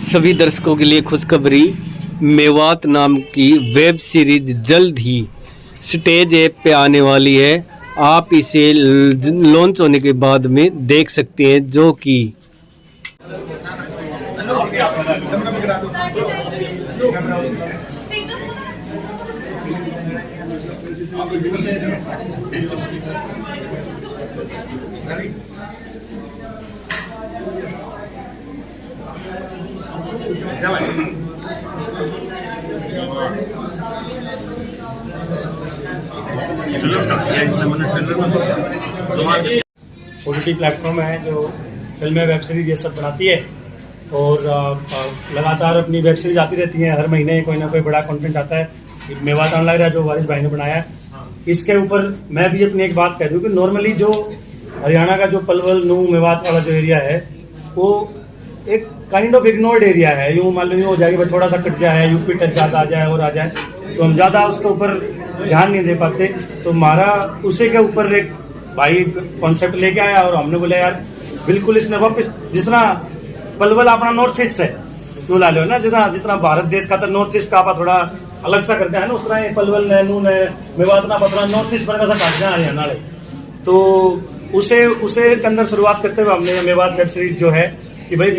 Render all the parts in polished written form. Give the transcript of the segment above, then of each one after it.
सभी दर्शकों के लिए खुशखबरी। मेवात नाम की वेब सीरीज जल्द ही स्टेज ऐप पे आने वाली है। आप इसे लॉन्च होने के बाद में देख सकते हैं, जो कि OTT प्लेटफॉर्म है जो फिल्में वेब सीरीज ये सब बनाती है और लगातार अपनी वेब सीरीज आती रहती हैं। हर महीने कोई ना कोई बड़ा कंटेंट आता है। मेवात आने लग रहा है जो वारिस भाई ने बनाया है। इसके ऊपर मैं भी अपनी एक बात कह दूं कि नॉर्मली जो हरियाणा का जो पलवल नू मेवात वाला जो एरिया है वो एक काइंड ऑफ इग्नोर्ड एरिया है। यूँ मान लो यूँ हो जाए कि थोड़ा सा कट जाए, यूपी टच ज़्यादा आ जाए और आ जाए, तो हम ज़्यादा उसके ऊपर ध्यान नहीं दे पाते। तो हमारा उसी के ऊपर एक भाई कॉन्सेप्ट लेके आया और हमने बोला यार बिल्कुल इसने वापस जिस तरह पलवल अपना नॉर्थ ईस्ट है तू ला लो ना, जितना भारत देश का तो नॉर्थ ईस्ट का आप थोड़ा अलग सा करते हैं ना, उस तरह पलवल ने नून है मेवात ना पता नॉर्थ ईस्ट पर का काटते हैं हरियाणा वाले। तो उसे के अंदर शुरुआत करते हुए हमने मेवात वेब सीरीज जो है कि भाई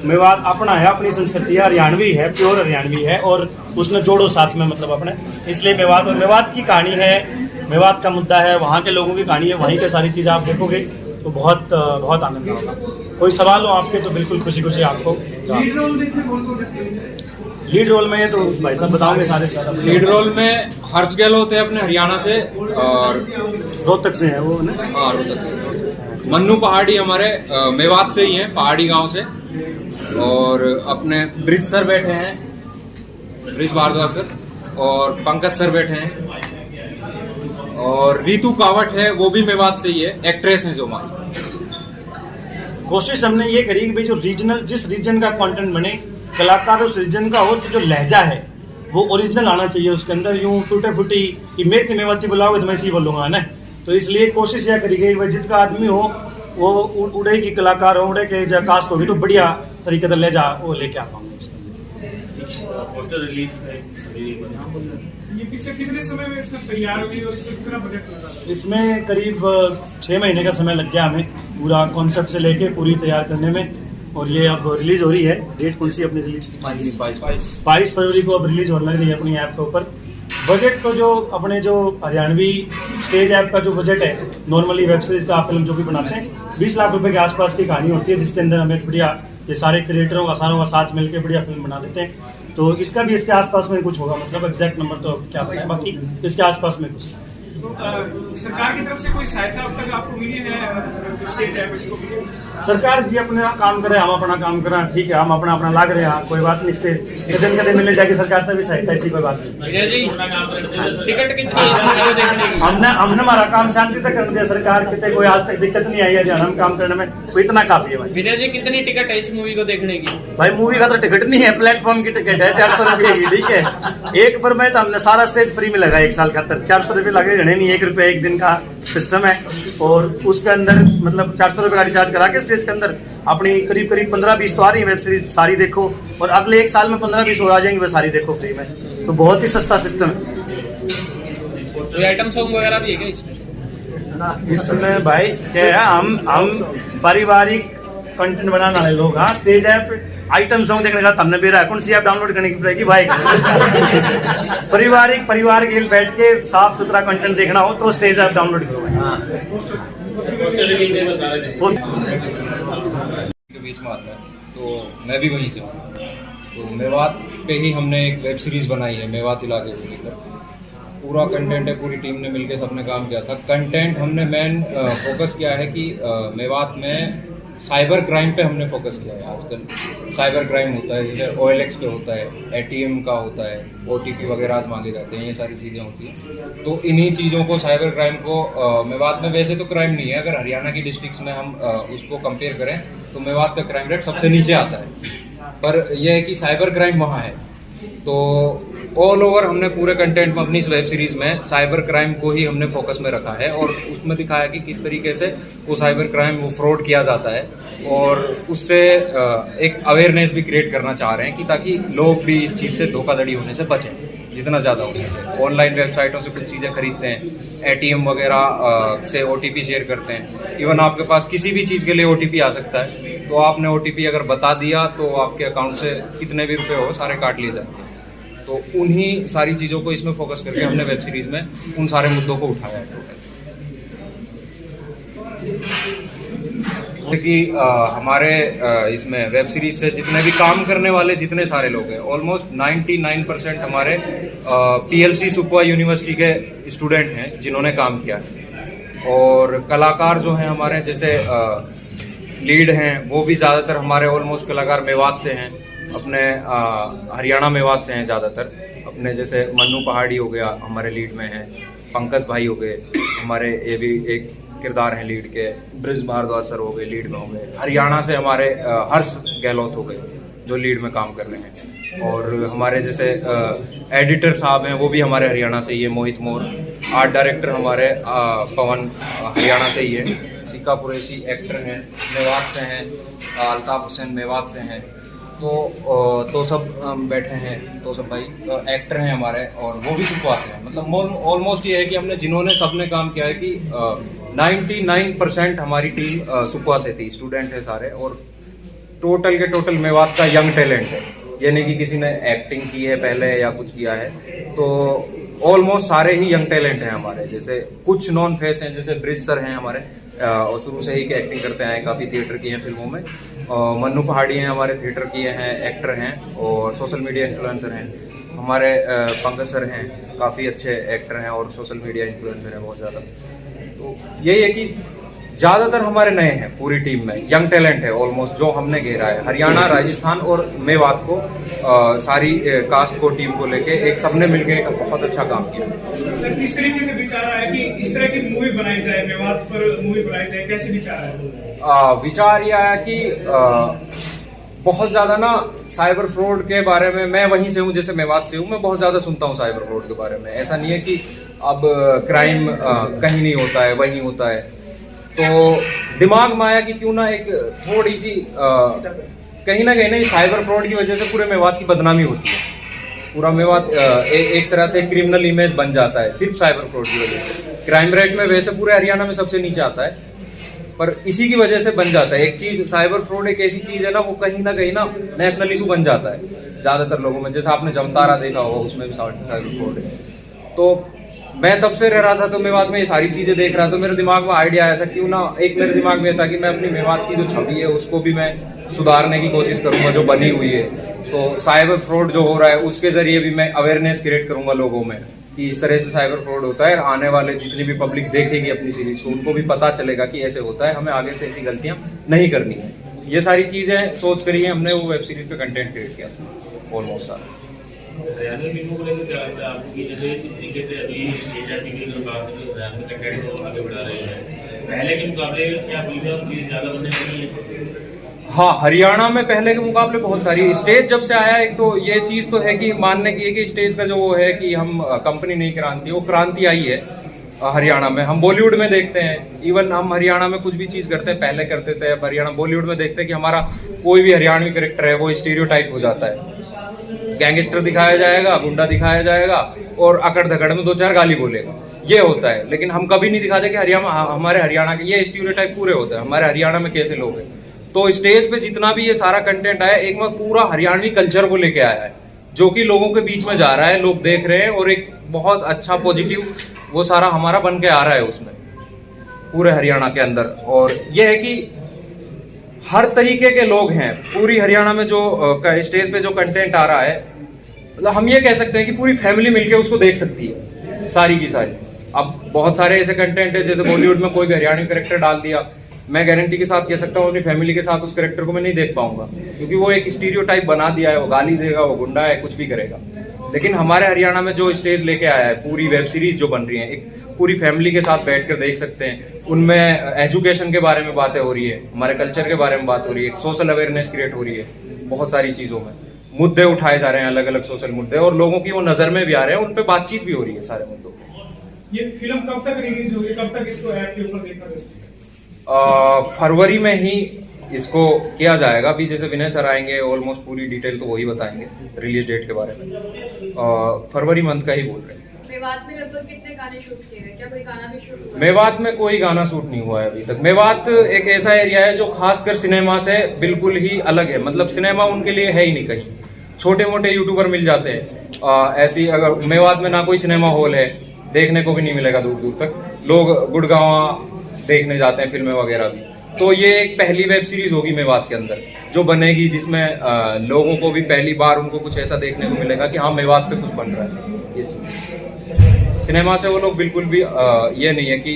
मेवात अपना है, अपनी संस्कृति है, हरियाणवी है, प्योर हरियाणवी है और उसने जोड़ो साथ में मतलब अपने, इसलिए मेवात की कहानी है, मेवात का मुद्दा है, वहाँ के लोगों की कहानी है, वहीं के सारी चीज़ें आप देखोगे तो बहुत बहुत आनंद होगा। कोई सवाल हो आपके तो बिल्कुल खुशी आपको। लीड रोल में तो भाई साहब बताओगे सारे। लीड रोल में हर्ष गहलोत है अपने हरियाणा से और रोहतक से है वो ना। हाँ, रोहतक से। मन्नू पहाड़ी हमारे मेवात से ही हैं, पहाड़ी गांव से। और अपने ब्रिज सर बैठे हैं, ब्रिज भारद्वाज सर, और पंकज सर बैठे हैं, और रीतू कावट है वो भी मेवात से ही है, एक्ट्रेस है जो हमारी। कोशिश हमने ये करी कि भाई जो रीजनल जिस रीजन का कंटेंट बने, कलाकार उस रीजन का हो, तो जो लहजा है वो ओरिजिनल आना चाहिए उसके अंदर। यूं टूटे फूटी कि मेरे मेवाती बुलाओगे तो मैं इसी बोलूंगा ना। तो इसलिए कोशिश यह करी गई भाई जितना आदमी हो वो उड़े की कलाकार हो, उड़े के कास्ट होगी तो बढ़िया तरीके से ले जा वो लेके आ पाऊंगा। ये पिक्चर कितने समय में इसमें तैयार हुई और इसमें कितना बजट लगा? इसमें करीब 6 महीने का समय लग गया हमें पूरा कॉन्सेप्ट से लेके पूरी तैयार करने में। और ये अब रिलीज हो रही है। डेट कौन सी अपनी रिलीज? 22 फरवरी को अब रिलीज होने लग रही है अपनी ऐप के ऊपर। बजट तो जो अपने जो हरियाणवी स्टेज ऐप का जो बजट है नॉर्मली वेब सीरीज का फिल्म जो भी बनाते हैं 20 लाख रुपए के आसपास की कहानी होती है, जिसके अंदर हमें बढ़िया ये सारे क्रिएटरों का सारों का साथ मिलकर बढ़िया फिल्म बना देते हैं। तो इसका भी इसके आसपास में कुछ होगा, मतलब एग्जैक्ट नंबर तो क्या पता है, बाकी इसके आसपास में कुछ। तो सरकार की तरफ से कोई सहायता अब तक आपको मिली है स्टेज ऐप इसको? सरकार जी अपना काम करे, हम अपना काम करें, ठीक है, हम अपना लाग रहे हैं, कोई बात नहीं। स्टेज कदम कदम मिलने जाके सरकार से भी सहायता, ऐसी कोई बात नहीं। टिकट कितनी हमने हमारा काम शांति तक कर दिया। सरकार कितने कोई आज तक दिक्कत नहीं आई है जहाँ हम काम करने में, वो इतना काफी है भाई। विनय जी कितनी टिकट है इस मूवी को देखने की? भाई मूवी का तो टिकट नहीं है, प्लेटफॉर्म की टिकट है 400 रुपये की, ठीक है। एक पर मैं तो हमने सारा स्टेज फ्री में लगा 1 साल खातर, 400 रुपये लगे, घने नहीं, 1 रुपये 1 दिन का सिस्टम है। और उसके अंदर मतलब 400 रुपये का रिचार्ज करा के स्टेज के अंदर अपनी करीब 15-20 तो आ रही है वेब सीरीज, सारी देखो। और अगले 1 साल में 15-20 और आ जाएंगे, वो सारी देखो फ्री में। तो बहुत ही सस्ता सिस्टम है। तो आइटम सॉन्ग वगैरह भी है क्या इसमें? इसमें भाई क्या है, हम पारिवारिक कंटेंट बनाने वाले लोग। हाँ, स्टेज ऐप आइटम सॉन्ग देखने का तमने भी रहा, कौन सी ऐप डाउनलोड करने की पड़ेगी भाई? परिवार के बैठ के साफ सुथरा कंटेंट देखना हो तो स्टेज ऐप डाउनलोड करो भाई। के बीच में आता है तो मैं भी वहीं से हूँ। तो मेवात पे ही हमने एक वेब सीरीज बनाई है, मेवात इलाके को लेकर। पूरा कंटेंट है, पूरी टीम ने मिलकर सबने काम किया था। कंटेंट हमने मेन फोकस किया है कि मेवात में साइबर क्राइम पे हमने फोकस किया है। आजकल साइबर क्राइम होता है, जैसे OLX पे होता है, ATM का होता है, OTP वगैरह आज मांगे जाते हैं, ये सारी चीज़ें होती हैं। तो इन्हीं चीज़ों को, साइबर क्राइम को मेवात में वैसे तो क्राइम नहीं है, अगर हरियाणा की डिस्ट्रिक्ट्स में हम उसको कंपेयर करें तो मेवात का क्राइम रेट सबसे नीचे आता है। पर यह है कि साइबर क्राइम वहाँ है। तो ऑल ओवर हमने पूरे कंटेंट में अपनी इस वेब सीरीज़ में साइबर क्राइम को ही हमने फोकस में रखा है और उसमें दिखाया कि किस तरीके से वो साइबर क्राइम वो फ्रॉड किया जाता है और उससे एक अवेयरनेस भी क्रिएट करना चाह रहे हैं कि ताकि लोग भी इस चीज़ से धोखाधड़ी होने से बचें जितना ज़्यादा हो सके। ऑनलाइन वेबसाइटों से कुछ चीज़ें खरीदते हैं, ATM वगैरह से OTP शेयर करते हैं, इवन आपके पास किसी भी चीज़ के लिए OTP आ सकता है, तो आपने OTP अगर बता दिया तो आपके अकाउंट से कितने भी रुपए हो सारे काट लिए जाते हैं। तो उन्हीं सारी चीज़ों को इसमें फोकस करके हमने वेब सीरीज़ में उन सारे मुद्दों को उठाया है टोटल। कि हमारे इसमें वेब सीरीज से जितने भी काम करने वाले जितने सारे लोग हैं, ऑलमोस्ट 99% हमारे PLC सुकवा यूनिवर्सिटी के स्टूडेंट हैं जिन्होंने काम किया है। और कलाकार जो हैं हमारे जैसे लीड हैं वो भी ज़्यादातर हमारे ऑलमोस्ट कलाकार मेवात से हैं, अपने हरियाणा मेवात से हैं ज़्यादातर। अपने जैसे मन्नू पहाड़ी हो गया हमारे लीड में हैं, पंकज भाई हो गए हमारे, ये भी एक किरदार हैं लीड के, ब्रिज भारद्वाज सर हो गए लीड में हो गए। हरियाणा से हमारे हर्ष गहलोत हो गए जो लीड में काम कर रहे हैं। और हमारे जैसे एडिटर साहब हैं वो भी हमारे हरियाणा से ही है, मोहित मोर। आर्ट डायरेक्टर हमारे पवन हरियाणा से ही है। सिक्का कुरैशी एक्टर हैं, मेवात से हैं, अल्ताफ हुसैन मेवात से हैं। तो सब बैठे हैं, तो सब भाई एक्टर हैं हमारे और वो भी सुकवा से हैं। मतलब ऑलमोस्ट ये है कि हमने जिन्होंने सबने काम किया है कि 99% हमारी टीम सुकवा से थी, स्टूडेंट है सारे, और टोटल के टोटल मेवात का यंग टैलेंट है। ये नहीं कि किसी ने एक्टिंग की है पहले या कुछ किया है, तो ऑलमोस्ट सारे ही यंग टैलेंट हैं हमारे। जैसे कुछ नॉन फेस हैं, जैसे ब्रिज सर हैं हमारे, और शुरू से ही एक्टिंग करते हैं, काफ़ी थिएटर किए हैं फिल्मों में। मन्नू पहाड़ी हैं हमारे, थिएटर किए हैं, एक्टर हैं और सोशल मीडिया इन्फ्लुएंसर हैं। हमारे पंकज सर हैं, काफ़ी अच्छे एक्टर हैं और सोशल मीडिया इन्फ्लुएंसर हैं बहुत ज़्यादा। तो यही है कि ज़्यादातर हमारे नए हैं, पूरी टीम में यंग टैलेंट है ऑलमोस्ट जो हमने घेरा है। हरियाणा, राजस्थान और मेवात को सारी कास्ट को, टीम को लेके एक सबने मिलके एक बहुत अच्छा काम किया। सर किस तरीके से विचार आया कि इस तरह की मूवी बनाई जाए, मेवात पर मूवी बनाई जाए, कैसे विचार आया? विचार ये आया कि बहुत ज़्यादा ना साइबर फ्रॉड के बारे में, मैं वहीं से हूँ, जैसे मेवात से हूँ, मैं बहुत ज़्यादा सुनता हूँ साइबर फ्रॉड के बारे में। ऐसा नहीं है कि अब क्राइम कहीं नहीं होता है, वहीं होता है। तो दिमाग में आया कि क्यों ना एक थोड़ी सी कहीं ना कहीं साइबर फ्रॉड की वजह से पूरे मेवात की बदनामी होती है। पूरा मेवात एक तरह से क्रिमिनल इमेज बन जाता है सिर्फ साइबर फ्रॉड की वजह से। क्राइम रेट में वैसे पूरे हरियाणा में सबसे नीचे आता है, पर इसी की वजह से बन जाता है। एक चीज साइबर फ्रॉड एक ऐसी चीज है ना, वो कहीं ना नेशनल इशू बन जाता है ज्यादातर लोगों में। जैसे आपने जमतारा देखा होगा, उसमें भी साइबर फ्रॉड है। तो मैं तब से रह रहा था तो मेवात में ये सारी चीजें देख रहा था, तो मेरे दिमाग में आइडिया आया था क्यों ना, एक मेरे दिमाग में था कि मैं अपनी मेवात की जो छवि है उसको भी मैं सुधारने की कोशिश करूंगा जो बनी हुई है। तो साइबर फ्रॉड जो हो रहा है उसके जरिए भी मैं अवेयरनेस क्रिएट करूंगा लोगों में कि इस तरह से साइबर फ्रॉड होता है। आने वाले जितनी भी पब्लिक देखेगी अपनी सीरीज को, उनको भी पता चलेगा कि ऐसे होता है, हमें आगे से ऐसी गलतियां नहीं करनी है। ये सारी चीजें सोच कर ही हमने वो वेब सीरीज पे कंटेंट क्रिएट किया था ऑलमोस्ट सारा। हरियाणा फिल्मों को लेकर क्या लगता है आपको कि जैसे जिस तरीके से अभी स्टेट एक्टिंग की बात है, हरियाणा में कंटेंट को आगे बढ़ा रहे हैं, पहले के मुकाबले क्या फिल्में और सीरीज ज़्यादा बनने लगी है? हाँ, हरियाणा में पहले के मुकाबले बहुत सारी स्टेज जब से आया, एक तो ये चीज़ तो है कि मानने की है कि स्टेज का जो वो है कि हम कंपनी नहीं क्रांति, वो क्रांति आई है हरियाणा में। हम बॉलीवुड में देखते हैं, इवन हम हरियाणा में कुछ भी चीज़ करते हैं, पहले करते थे, अब हरियाणा बॉलीवुड में देखते हैं कि हमारा कोई भी हरियाणवी कैरेक्टर है वो स्टीरियोटाइप हो जाता है। गैंगस्टर दिखाया जाएगा, गुंडा दिखाया जाएगा और अकड़ धकड़ में दो चार गाली बोलेगा, ये होता है। लेकिन हम कभी नहीं दिखाते कि हमारे हरियाणा के ये स्टीरियोटाइप पूरे होते हैं, हमारे हरियाणा में कैसे लोग हैं। तो स्टेज पे जितना भी ये सारा कंटेंट आया, एक बार पूरा हरियाणवी कल्चर को लेके आया है, जो कि लोगों के बीच में जा रहा है, लोग देख रहे हैं और एक बहुत अच्छा पॉजिटिव वो सारा हमारा बन के आ रहा है उसमें पूरे हरियाणा के अंदर। और ये है कि हर तरीके के लोग हैं पूरी हरियाणा में, जो स्टेज पे जो कंटेंट आ रहा है, मतलब हम ये कह सकते हैं कि पूरी फैमिली मिलके उसको देख सकती है सारी की सारी। अब बहुत सारे ऐसे कंटेंट है, जैसे बॉलीवुड में कोई भी हरियाणवी कैरेक्टर डाल दिया, मैं गारंटी के साथ कह सकता हूँ अपनी फैमिली के साथ उस कैरेक्टर को मैं नहीं देख पाऊंगा, क्योंकि वो एक स्टीरियोटाइप बना दिया है, वो गाली देगा, वो गुंडा है, कुछ भी करेगा। लेकिन हमारे हरियाणा में जो स्टेज लेके आया है, पूरी वेब सीरीज जो बन रही है, एक पूरी फैमिली के साथ बैठकर देख सकते हैं। उनमें एजुकेशन के बारे में बातें हो रही है, हमारे कल्चर के बारे में बात हो रही है, सोशल अवेयरनेस क्रिएट हो रही है बहुत सारी चीज़ों में। मुद्दे उठाए जा रहे हैं, अलग अलग सोशल मुद्दे, और लोगों की वो नजर में भी आ रहे हैं, उन पे बातचीत भी हो रही है सारे मुद्दों पे। ये फिल्म कब तक रिलीज होगी, कब तक इसको ऐप के ऊपर देखा जा सकता है? फरवरी में ही इसको किया जाएगा। अभी जैसे विनय सर आएंगे, ऑलमोस्ट पूरी डिटेल तो वही बताएंगे रिलीज डेट के बारे में। फरवरी मंथ का ही बोल रहे हैं। मेवात में लगभग कितने गाने शूट किए गए, क्या कोई गाना भी शूट हुआ है? मेवात में कोई गाना शूट नहीं हुआ है अभी तक। मेवात एक ऐसा एरिया है जो खासकर सिनेमा से बिल्कुल ही अलग है, मतलब सिनेमा उनके लिए है ही नहीं कहीं। छोटे मोटे यूट्यूबर मिल जाते हैं, ऐसी अगर मेवात में ना कोई सिनेमा हॉल है, देखने को भी नहीं मिलेगा दूर दूर तक। लोग गुड़गांव देखने जाते हैं फिल्में वगैरह भी। तो ये एक पहली वेब सीरीज होगी मेवात के अंदर जो बनेगी, जिसमें लोगों को भी पहली बार उनको कुछ ऐसा देखने को मिलेगा कि हाँ मेवात पे कुछ बन रहा है। ये चीज सिनेमा से वो लोग बिल्कुल भी ये नहीं है कि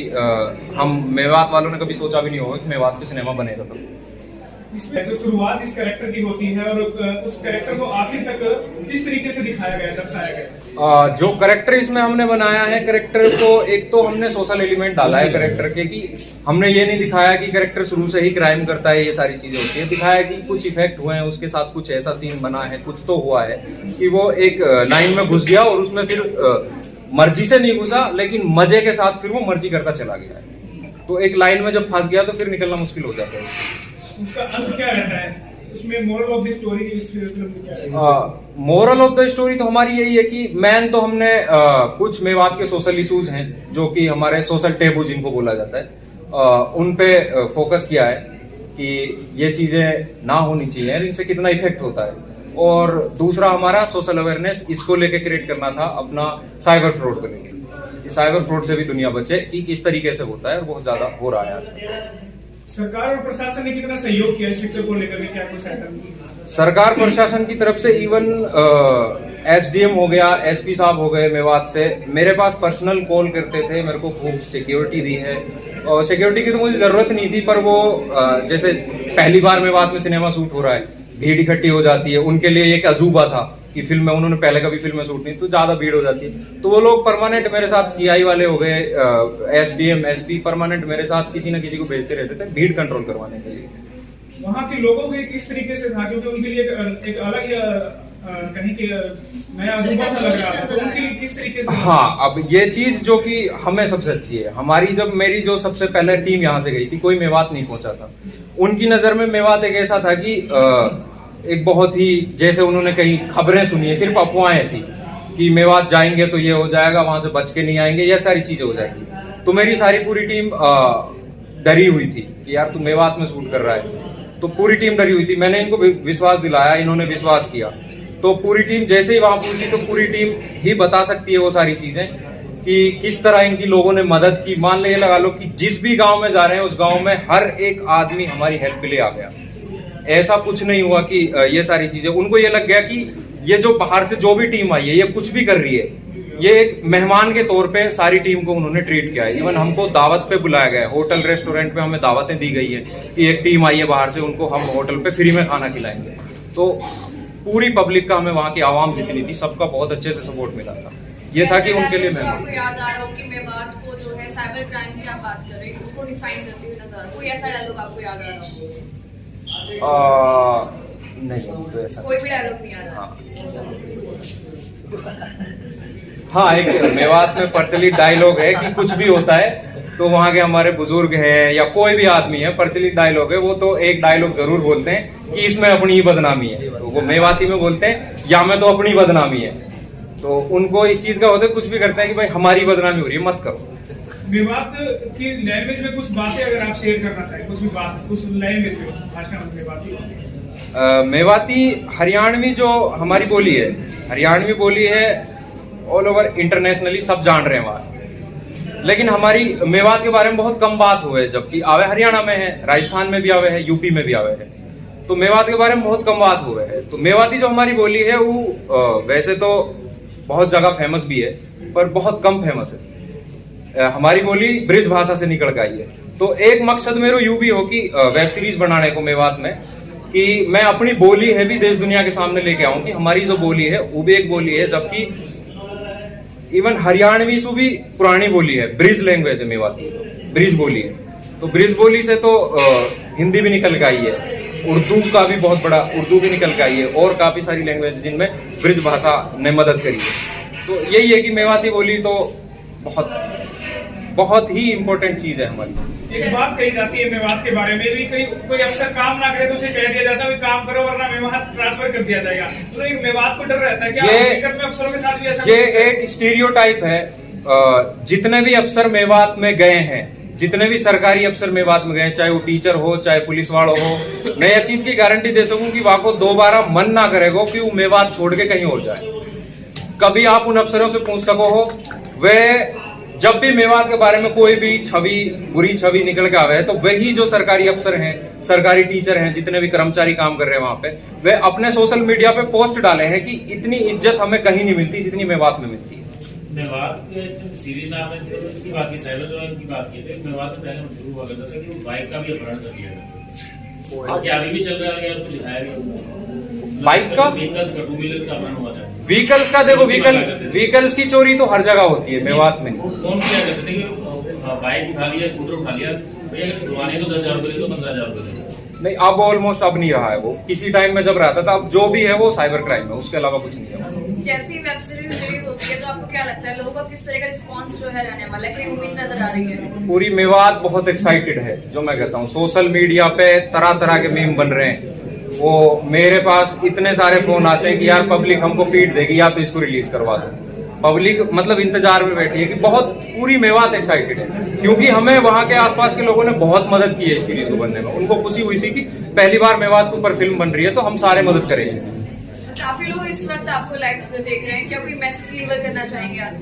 हम मेवात वालों ने कभी सोचा भी नहीं होगा कि मेवात पे सिनेमा बनेगा। तो इसमें जो शुरुआत इस कैरेक्टर की होती है और उस कैरेक्टर को आखिर तक किस तरीके से दिखाया गया, दर्शाया गया? जो कैरेक्टर इसमें हमने बनाया है, कैरेक्टर को एक तो हमने सोशल एलिमेंट डाला है कैरेक्टर के, कि हमने ये नहीं दिखाया कि कैरेक्टर शुरू से ही क्राइम करता है, ये सारी चीजें होती है। दिखाया कि कुछ इफेक्ट हुए हैं उसके साथ, कुछ ऐसा सीन बना है, कुछ तो हुआ है कि वो एक लाइन में घुस गया और उसमें फिर मर्जी से नहीं घुसा, लेकिन मजे के साथ फिर वो मर्जी करता चला गया है। तो एक लाइन में जब फंस गया तो फिर निकलना मुश्किल हो जाता है। उसका अंत क्या रहता है, उसमें मोरल ऑफ द स्टोरी इस फिल्म में क्या है? मोरल ऑफ द स्टोरी तो हमारी यही है कि मैन तो हमने कुछ मेवात के सोशल इश्यूज हैं जो कि हमारे सोशल टेबू जिनको बोला जाता है, उन पे फोकस किया है कि ये चीजें ना होनी चाहिए, इनसे कितना इफेक्ट होता है। और दूसरा हमारा सोशल अवेयरनेस इसको लेके क्रिएट करना था, अपना साइबर फ्रॉड को लेके, साइबर फ्रॉड से भी दुनिया बचे कि किस तरीके से होता है और बहुत ज्यादा हो रहा है आज। सरकार और प्रशासन ने कितना सहयोग किया इस पिक्चर को लेकर के, क्या कुछ सेटअप? सरकार प्रशासन की तरफ से इवन एसडीएम हो गया, एसपी साहब हो गए मेवात से, मेरे पास पर्सनल कॉल करते थे, मेरे को खूब सिक्योरिटी दी है। और सिक्योरिटी की तो मुझे जरूरत नहीं थी, पर वो जैसे पहली बार मेवात में सिनेमा शूट हो रहा है, भीड़ इकट्ठी हो जाती है, उनके लिए एक अजूबा था कि फिल्म में उन्होंने पहले कभी फिल्म में शूट नहीं, तो ज्यादा भीड़ हो जाती है। तो वो लोग परमानेंट मेरे साथ, सीआई वाले हो गए, एसडीएम, एसपी, परमानेंट मेरे साथ किसी न किसी को भेजते रहते थे भीड़ कंट्रोल करवाने के लिए। वहाँ के लोगों को किस तरीके से था, क्योंकि उनके लिए एक अलग ही कहीं के नया अजूबा सा लग रहा था, तो उनके लिए किस तरीके से? हाँ, अब ये चीज जो कि हमें सबसे अच्छी है, हमारी जब मेरी जो सबसे पहले टीम यहाँ से गई थी, कोई मेवात नहीं पहुंचा था, उनकी नजर में मेवात एक ऐसा था कि एक बहुत ही, जैसे उन्होंने कई खबरें सुनी है, सिर्फ अफवाहें थी कि मेवात जाएंगे तो ये हो जाएगा, वहां से बच के नहीं आएंगे, ये सारी चीजें हो जाएगी। तो मेरी सारी पूरी टीम डरी हुई थी कि यार तू मेवात में शूट कर रहा है, तो पूरी टीम डरी हुई थी। मैंने इनको विश्वास दिलाया, इन्होंने विश्वास किया, तो पूरी टीम जैसे ही वहां पहुंची तो पूरी टीम ही बता सकती है वो सारी चीजें कि किस तरह इनकी लोगों ने मदद की। मान ले, लगा लो कि जिस भी गांव में जा रहे हैं उस गांव में हर एक आदमी हमारी हेल्प के लिए आ गया। ऐसा कुछ नहीं हुआ कि ये सारी चीजें, उनको ये लग गया कि ये जो बाहर से जो भी टीम आई है, ये कुछ भी कर रही है, ये एक मेहमान के तौर पे सारी टीम को उन्होंने ट्रीट किया है। इवन हमको दावत पे बुलाया गया है, होटल रेस्टोरेंट पे हमें दावतें दी गई है कि एक टीम आई है बाहर से, उनको हम होटल पे फ्री में खाना खिलाएंगे। तो पूरी पब्लिक का, हमें वहाँ की आवाम जितनी थी, सबका बहुत अच्छे से सपोर्ट मिला था। ये था कि उनके लिए मेहमान। आपको याद आ रहा हो कि मेवात को जो है साइबर क्राइम की आप बात कर रहे हैं, उसको डिफाइन करते हुए नजर आ रहा, कोई ऐसा डायलॉग आपको याद आ रहा हो? नहीं, तो ऐसा कोई भी डायलॉग नहीं आ रहा? हाँ, एक मेवात में प्रचलित डायलॉग है कि कुछ भी होता है तो वहाँ के हमारे बुजुर्ग हैं या कोई भी आदमी है, प्रचलित डायलॉग है वो, तो एक डायलॉग जरूर बोलते हैं कि इसमें अपनी ही बदनामी है। तो वो मेवाती में बोलते हैं या में तो अपनी बदनामी है, तो उनको इस चीज का होता है, कुछ भी करते हैं कि भाई हमारी बदनामी हो रही है, मत करो। मेवात की लैंग्वेज में कुछ बातें अगर आप शेयर करना चाहें, कुछ भी बात, कुछ लैंग्वेज में, भाषा में मेवाती। मेवाती हरियाणवी जो हमारी बोली है, हरियाणवी बोली है, ऑल ओवर इंटरनेशनली सब जान रहे हैं वहाँ, लेकिन हमारी मेवात के बारे में बहुत कम बात हुए, जबकि आवे हरियाणा में है, राजस्थान में भी आवे है, यूपी में भी आवे है, तो मेवात के बारे में बहुत कम बात हुए है। तो मेवाती जो हमारी बोली है वो वैसे तो बहुत जगह फेमस भी है, पर बहुत कम फेमस है। हमारी बोली ब्रिज भाषा से निकल के आई है। तो एक मकसद मेरा यूं भी हो कि वेब सीरीज बनाने को मेवात में, कि मैं अपनी बोली है भी देश दुनिया के सामने लेके आऊं कि हमारी जो बोली है वो भी एक बोली है, जबकि इवन हरियाणवी से भी पुरानी बोली है, ब्रिज लैंग्वेज है मेवाती, ब्रिज बोली है। तो ब्रिज बोली से तो हिंदी भी निकल के आई है, उर्दू का भी बहुत बड़ा, उर्दू भी निकल के आई है और काफ़ी सारी लैंग्वेज जिनमें ब्रिज भाषा ने मदद करी है। तो यही है कि मेवाती बोली तो बहुत बहुत ही इम्पोर्टेंट चीज़ है हमारी। एक बात कही जाती है मेवात के बारे में भी, कोई अफसर काम ना करे तो उसे कह दिया जाता है काम करो वरना मेवात ट्रांसफर कर दिया जाएगा। तो एक मेवात को डर रहता है क्या हकीकत में अफसरों के साथ भी ऐसा? ये एक स्टीरियोटाइप है। जितने भी अफसर मेवात में गए हैं, जितने भी सरकारी अफसर मेवात में गए, चाहे वो टीचर हो चाहे पुलिस वालों हो, मैं ये चीज की गारंटी दे सकूं कि वहां को दोबारा मन ना करेगा कि वो मेवात छोड़ के कहीं और जाए। कभी आप उन अफसरों से पूछ सको हो, वे जब भी मेवात के बारे में कोई भी छवि, बुरी छवि निकल के आवे तो वही जो सरकारी अफसर हैं, सरकारी टीचर हैं, जितने भी कर्मचारी काम कर रहे हैं वहां पे, वे अपने सोशल मीडिया पे पोस्ट डाले हैं कि इतनी इज्जत हमें कहीं नहीं मिलती जितनी मेवात में मिलती है। मेवात के सीरीज नाम है की बात की, साइबर क्राइम की बात की थी। मेवात में पहले शुरू हुआ करता था कि वो बाइक का भी अपहरण कर लिया था, क्या अभी भी चल रहा है, उसको दिखाया भी बाइक का, व्हीकल्स का, टू व्हीलर का अपहरण हुआ था। व्हीकल्स का देखो, व्हीकल्स की चोरी तो हर जगह होती है, मेवात में नहीं। कौन किया करते थे कि बाइक उठा लिया, स्कूटर उठा लिया, भैया छुड़वाने को 10,000 रुपये तो 15,000 रुपये। नहीं, अब ऑलमोस्ट अब नहीं रहा है वो, किसी टाइम में जब रहता था। अब जो भी है वो साइबर क्राइम है, उसके अलावा कुछ नहीं है। जैसी वेब सीरीज रिलीज होती है तो आपको क्या लगता है लोगों का किस तरह का रिस्पांस जो है रहने वाला है, कोई उम्मीद नजर आ रही है? पूरी मेवात बहुत एक्साइटेड है। जो मैं कहता हूँ, सोशल मीडिया पे तरह तरह के मीम बन रहे हैं। वो मेरे पास इतने सारे फोन आते हैं कि यार पब्लिक हमको पीट देगी, या तो इसको रिलीज करवा दो। पब्लिक मतलब इंतजार में बैठी है कि बहुत पूरी मेवात एक्साइटेड है, क्योंकि हमें वहाँ के आसपास के लोगों ने बहुत मदद की है इस सीरीज को बनने में। उनको खुशी हुई थी कि पहली बार मेवात के ऊपर फिल्म बन रही है, तो हम सारे मदद करेंगे। काफी लोग इस वक्त आपको लाइव देख रहे हैं, क्या कोई मैसेज डिलीवर करना चाहेंगे आप?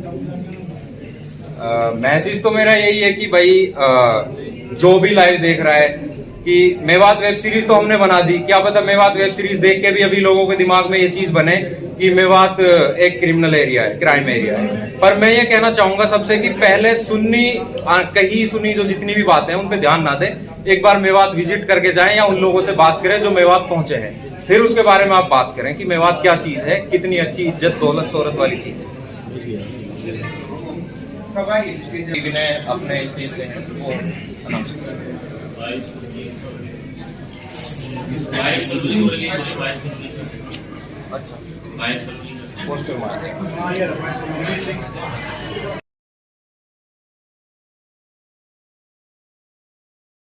मैसेज तो मेरा यही है कि भाई जो भी लाइव देख रहा है कि मेवात वेब सीरीज तो हमने बना दी, क्या पता मेवात वेब सीरीज देख के भी अभी लोगों के दिमाग में ये चीज बने कि मेवात एक क्रिमिनल एरिया है, क्राइम एरिया है। पर मैं ये कहना चाहूंगा सबसे कि पहले कही सुनी जो जितनी भी बातें हैं उन पे ध्यान ना दें, एक बार मेवात विजिट करके जाएं या उन लोगों से बात करें जो मेवात पहुंचे हैं, फिर उसके बारे में आप बात करें कि मेवात क्या चीज है, कितनी अच्छी इज्जत दौलत शोहरत वाली चीज है। टीवी ने अपने स्टेज से हैं वो अनाउंस किया। अच्छा, पोस्टर मार